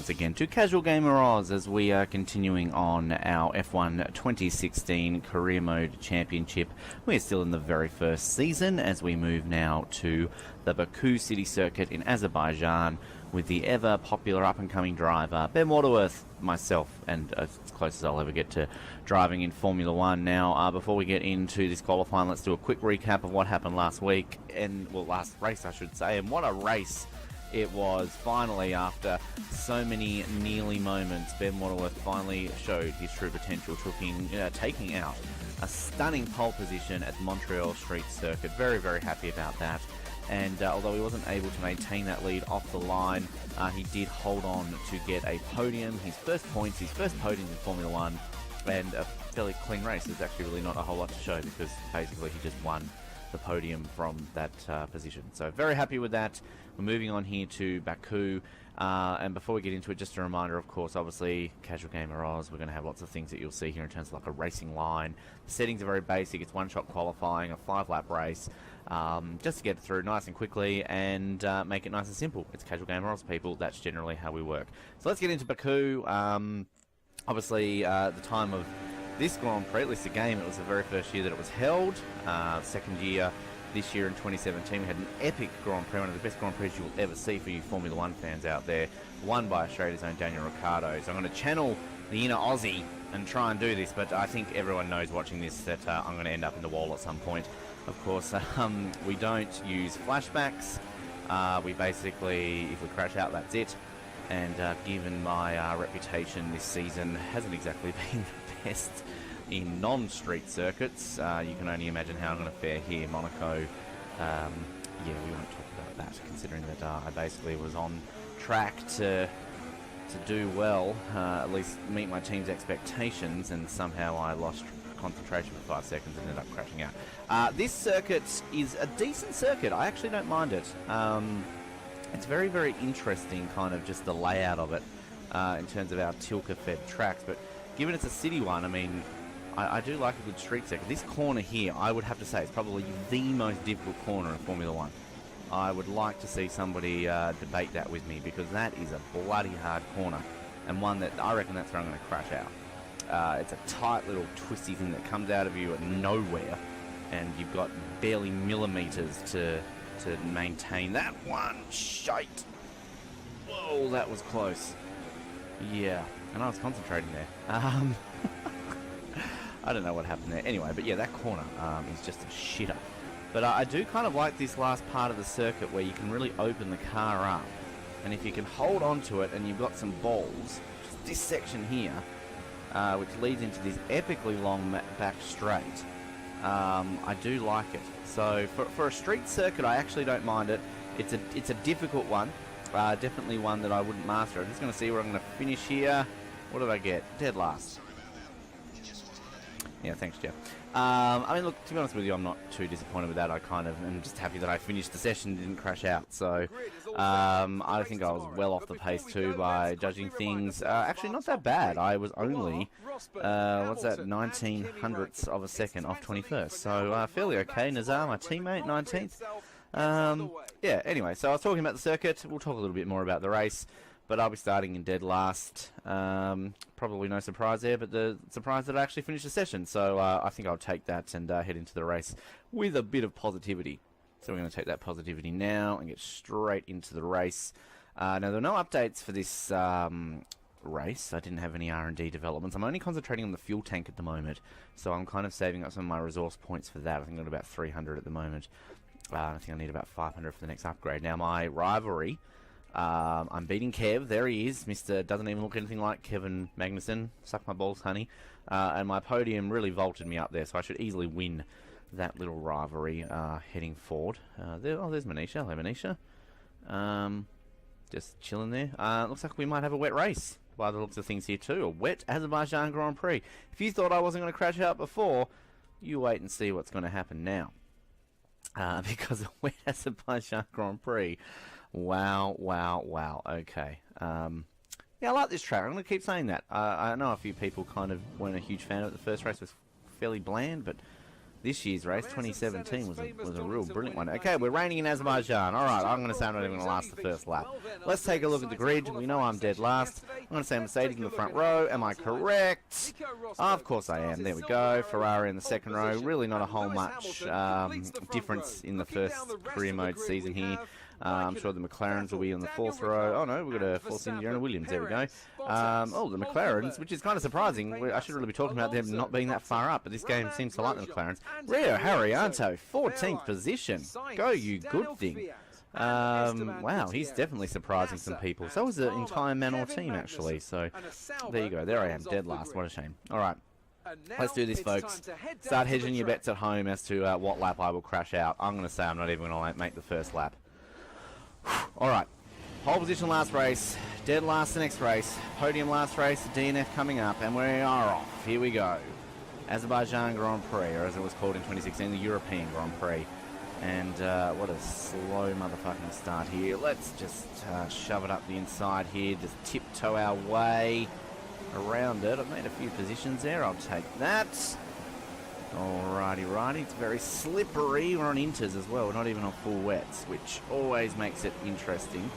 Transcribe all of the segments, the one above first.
once again to Casual Gamer Oz as we are continuing on our F1 2016 Career Mode Championship. We're still in the very first season as we move now to the Baku City Circuit in Azerbaijan with the ever popular up-and-coming driver Ben Waterworth, myself, and as close as I'll ever get to driving in Formula 1. Now, before we get into this qualifying, let's do a quick recap of what happened last week, last race I should say, and what a race it was. Finally, after so many nearly moments, Ben Waterworth finally showed his true potential, taking out a stunning pole position at the Montreal Street Circuit. Very, very happy about that. And although he wasn't able to maintain that lead off the line, he did hold on to get a podium, his first points, his first podium in Formula 1, and a fairly clean race. There's actually really not a whole lot to show because basically he just won the podium from that position. So very happy with that. We're moving on here to Baku, and before we get into it, just a reminder, of course, obviously, Casual Gamer Oz, we're going to have lots of things that you'll see here in terms of like a racing line. The settings are very basic. It's one-shot qualifying, a 5-lap race, just to get it through nice and quickly and make it nice and simple. It's Casual Gamer Oz, people. That's generally how we work. So let's get into Baku. Obviously, the time of this Grand Prix, at least the game, it was the very first year that it was held. Second year this year in 2017, we had an epic Grand Prix, one of the best Grand Prix you'll ever see for you Formula 1 fans out there, won by Australia's own Daniel Ricciardo. So I'm going to channel the inner Aussie and try and do this, but I think everyone knows watching this that I'm going to end up in the wall at some point. Of course, we don't use flashbacks. We basically, if we crash out, that's it. And given my reputation this season hasn't exactly been the best in non-street circuits, you can only imagine how I'm going to fare here. Monaco, yeah, we won't talk about that, considering that I basically was on track to do well, at least meet my team's expectations, and somehow I lost concentration for 5 seconds and ended up crashing out. This circuit is a decent circuit. I actually don't mind it. It's very, very interesting, kind of just the layout of it in terms of our Tilke-fed tracks, but given it's a city one, I mean, I do like a good street circuit. This corner here, I would have to say, is probably the most difficult corner in Formula 1. I would like to see somebody debate that with me, because that is a bloody hard corner, and one that I reckon that's where I'm going to crash out. It's a tight little twisty thing that comes out of you at nowhere, and you've got barely millimeters to maintain that one. Shite. Whoa, that was close. Yeah, and I was concentrating there. I don't know what happened there. Anyway, but yeah, that corner is just a shitter. But I do kind of like this last part of the circuit where you can really open the car up. And if you can hold on to it and you've got some balls, just this section here, which leads into this epically long back straight, I do like it. So for a street circuit, I actually don't mind it. It's a difficult one. Definitely one that I wouldn't master. I'm just going to see where I'm going to finish here. What did I get? Dead last. Yeah, thanks, Jeff. I mean, look, to be honest with you, I'm not too disappointed with that. I kind of am just happy that I finished the session and didn't crash out. So I think I was well off the pace too by judging things. Actually, not that bad. I was only, 19 hundredths of a second off 21st. So fairly okay. Nazar, my teammate, 19th. Yeah, anyway, so I was talking about the circuit. We'll talk a little bit more about the race. But I'll be starting in dead last. Probably no surprise there, but the surprise that I actually finished the session. So I think I'll take that and head into the race with a bit of positivity. So we're going to take that positivity now and get straight into the race. Now, there are no updates for this race. I didn't have any R&D developments. I'm only concentrating on the fuel tank at the moment. So I'm kind of saving up some of my resource points for that. I think I've got about 300 at the moment. I think I need about 500 for the next upgrade. Now, my rivalry... I'm beating Kev. There he is. Mr. Doesn't even look anything like Kevin Magnussen. Suck my balls, honey. And my podium really vaulted me up there, so I should easily win that little rivalry heading forward. There's Manisha. Hello, Manisha. Just chilling there. Looks like we might have a wet race by the looks of things here too. A wet Azerbaijan Grand Prix. If you thought I wasn't going to crash out before, you wait and see what's going to happen now. Because a wet Azerbaijan Grand Prix... Wow. Okay. Yeah, I like this track. I'm going to keep saying that. I know a few people kind of weren't a huge fan of it. The first race was fairly bland, but this year's race, 2017, was a real brilliant one. Okay, we're raining in Azerbaijan. All right, I'm going to say I'm not even going to last the first lap. Let's take a look at the grid. We know I'm dead last. I'm going to say Mercedes in the front row. Am I correct? Of course I am. There we go. Ferrari in the second row. Really not a whole much difference in the first career mode season here. I'm sure the McLarens will be in the fourth row. Oh no, we've got a Force India and a Williams. There we go. Oh, the McLarens, which is kind of surprising. I should really be talking about them not being that far up, but this game seems to like the McLarens. Rio Haryanto, 14th position. Go, you good thing. Wow, he's definitely surprising some people. So was the entire Manor team, actually. So there you go. There I am, dead last. What a shame. All right. Let's do this, folks. Start hedging your bets at home as to what lap I will crash out. I'm going to say I'm not even going to make the first lap. Alright, pole position last race, dead last the next race, podium last race, DNF coming up, and we are off. Here we go. Azerbaijan Grand Prix, or as it was called in 2016, the European Grand Prix. And what a slow motherfucking start here. Let's just shove it up the inside here, just tiptoe our way around it. I've made a few positions there, I'll take that. Alrighty, righty. It's very slippery. We're on inters as well. We're not even on full wets, which always makes it interesting.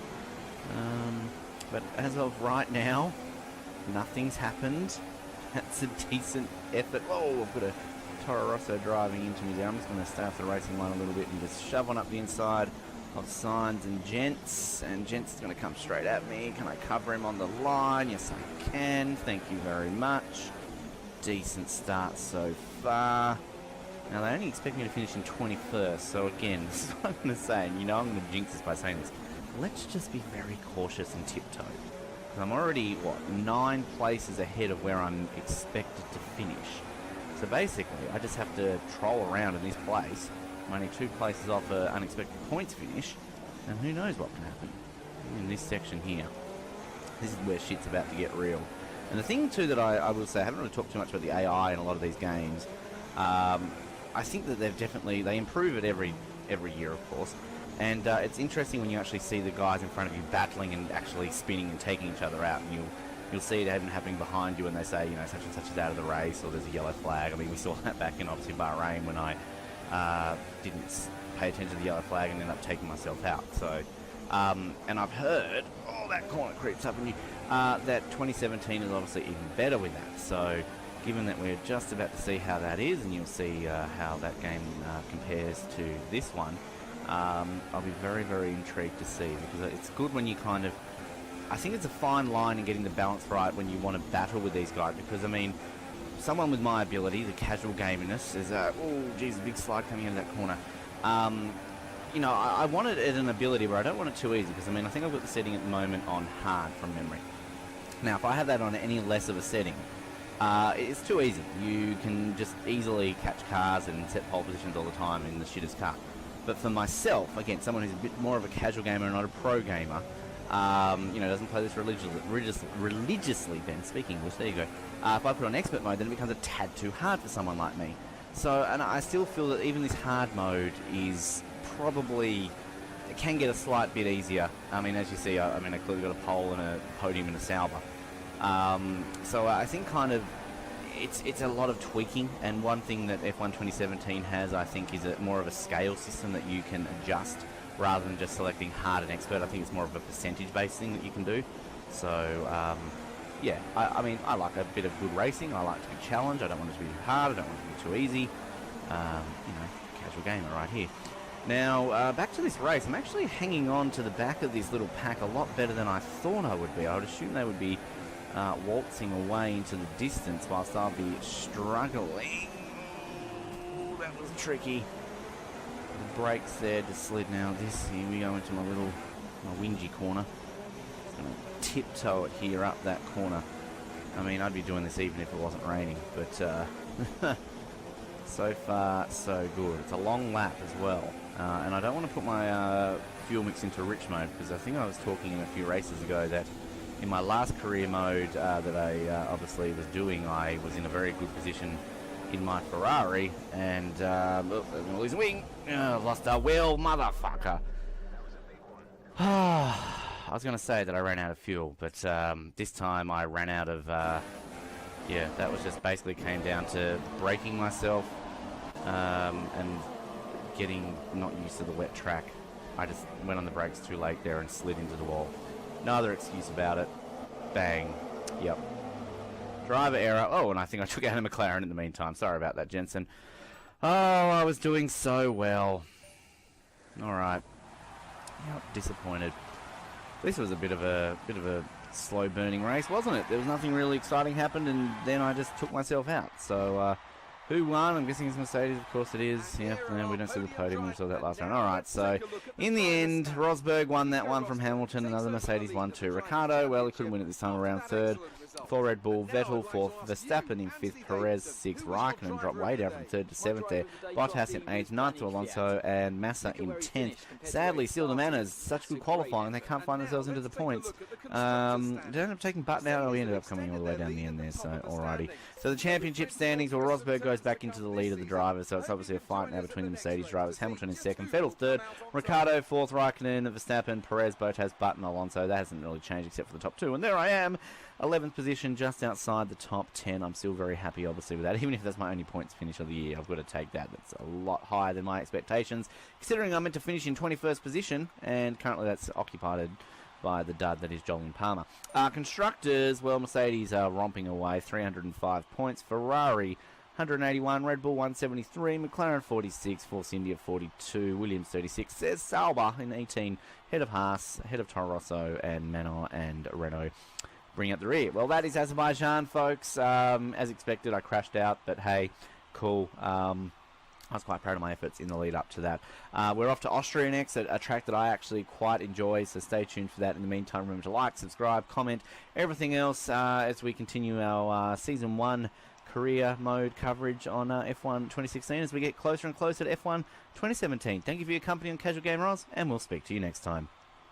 But as of right now, nothing's happened. That's a decent effort. Oh, I've got a Toro Rosso driving into me there. I'm just going to stay off the racing line a little bit and just shove on up the inside of Signs and Gents. And Gents is going to come straight at me. Can I cover him on the line? Yes, I can. Thank you very much. Decent start so far. Now they only expect me to finish in 21st, so again, this is what I'm going to say, and you know I'm going to jinx this by saying this. Let's just be very cautious and tiptoe. Because I'm already, 9 places ahead of where I'm expected to finish. So basically, I just have to troll around in this place. I'm only 2 places off an unexpected points finish, and who knows what can happen in this section here. This is where shit's about to get real. And the thing too that I will say, I haven't really talked too much about the AI in a lot of these games. I think that they improve it every year, of course. And it's interesting when you actually see the guys in front of you battling and actually spinning and taking each other out. And you'll see it even happening behind you when they say, you know, such and such is out of the race, or there's a yellow flag. I mean, we saw that back in obviously Bahrain when I didn't pay attention to the yellow flag and ended up taking myself out. So, and I've heard, that corner creeps up on you. That 2017 is obviously even better with that. So, given that we're just about to see how that is, and you'll see how that game compares to this one, I'll be very, very intrigued to see, because it's good when you kind of... I think it's a fine line in getting the balance right when you want to battle with these guys, because, I mean, someone with my ability, the casual gaminess, is, oh, geez, a big slide coming into that corner. You know, I want it at an ability where I don't want it too easy, because, I mean, I think I've got the setting at the moment on hard from memory. Now, if I have that on any less of a setting, it's too easy. You can just easily catch cars and set pole positions all the time in the shittest car. But for myself, again, someone who's a bit more of a casual gamer and not a pro gamer, you know, doesn't play this religiously, Ben, speaking English, there you go. If I put on expert mode, then it becomes a tad too hard for someone like me. So, and I still feel that even this hard mode is probably... It can get a slight bit easier. I mean, as you see, I clearly got a pole and a podium and a Sauber. So I think kind of it's a lot of tweaking, and one thing that F1 2017 has, I think, is more of a scale system that you can adjust rather than just selecting hard and expert. I think it's more of a percentage-based thing that you can do. So, yeah, I mean, I like a bit of good racing. I like to be challenged. I don't want it to be too hard. I don't want it to be too easy. You know, casual gamer right here. Now, back to this race. I'm actually hanging on to the back of this little pack a lot better than I thought I would be. I would assume they would be waltzing away into the distance whilst I'll be struggling. Ooh, that was tricky. The brakes there just slid now. Here we go into my whingy corner. Just going to tiptoe it here up that corner. I mean, I'd be doing this even if it wasn't raining, but so far so good. It's a long lap as well. And I don't want to put my fuel mix into rich mode, because I think I was talking a few races ago that in my last career mode that I obviously was doing, I was in a very good position in my Ferrari, and I'm going to lose a wing. Lost a wheel, motherfucker. I was going to say that I ran out of fuel, but this time I ran out of... yeah, that was just basically came down to braking myself and getting not used to the wet track. I just went on the brakes too late there and slid into the wall. No other excuse about it. Bang. Yep. Driver error. Oh, and I think I took out a McLaren in the meantime. Sorry about that, Jensen. Oh, I was doing so well. Alright. Yep, disappointed. This was a bit of a slow burning race, wasn't it? There was nothing really exciting happened, and then I just took myself out. So, who won? I'm guessing it's Mercedes, of course it is. Yeah, no, we don't see the podium, we saw that last round. Alright, so in the end, Rosberg won that one from Hamilton, another Mercedes won too. Ricciardo, well, he couldn't win it this time around, third. For Red Bull, Vettel fourth, Verstappen in fifth, Perez sixth, Raikkonen dropped way down from third to seventh there, Bottas in eighth, ninth to Alonso, and Massa in 10th. Sadly, still the Manners, such good qualifying, they can't find themselves into the points. They ended up taking Button out, and we ended up coming all the way down the end there, so alrighty. So the championship standings, well, Rosberg goes back into the lead of the drivers, so it's obviously a fight now between the Mercedes drivers. Hamilton in second, Vettel third, Ricciardo fourth, Raikkonen, Verstappen, Perez, Bottas, Button, Alonso. That hasn't really changed except for the top two, and there I am, 11th position, just outside the top 10. I'm still very happy, obviously, with that. Even if that's my only points finish of the year, I've got to take that. That's a lot higher than my expectations, considering I'm meant to finish in 21st position, and currently that's occupied by the dud that is Jolyon Palmer. Constructors, well, Mercedes are romping away, 305 points. Ferrari, 181, Red Bull 173, McLaren 46, Force India 42, Williams 36, says Sauber in 18, head of Haas, head of Toro Rosso, and Manor and Renault bring up the rear. Well, that is Azerbaijan, folks. As expected, I crashed out, but hey, cool. I was quite proud of my efforts in the lead up to that. We're off to Austria next, a track that I actually quite enjoy, so stay tuned for that. In the meantime, remember to like, subscribe, comment, everything else as we continue our Season 1 career mode coverage on F1 2016 as we get closer and closer to F1 2017. Thank you for your company on Casual Gamer Oz, and we'll speak to you next time.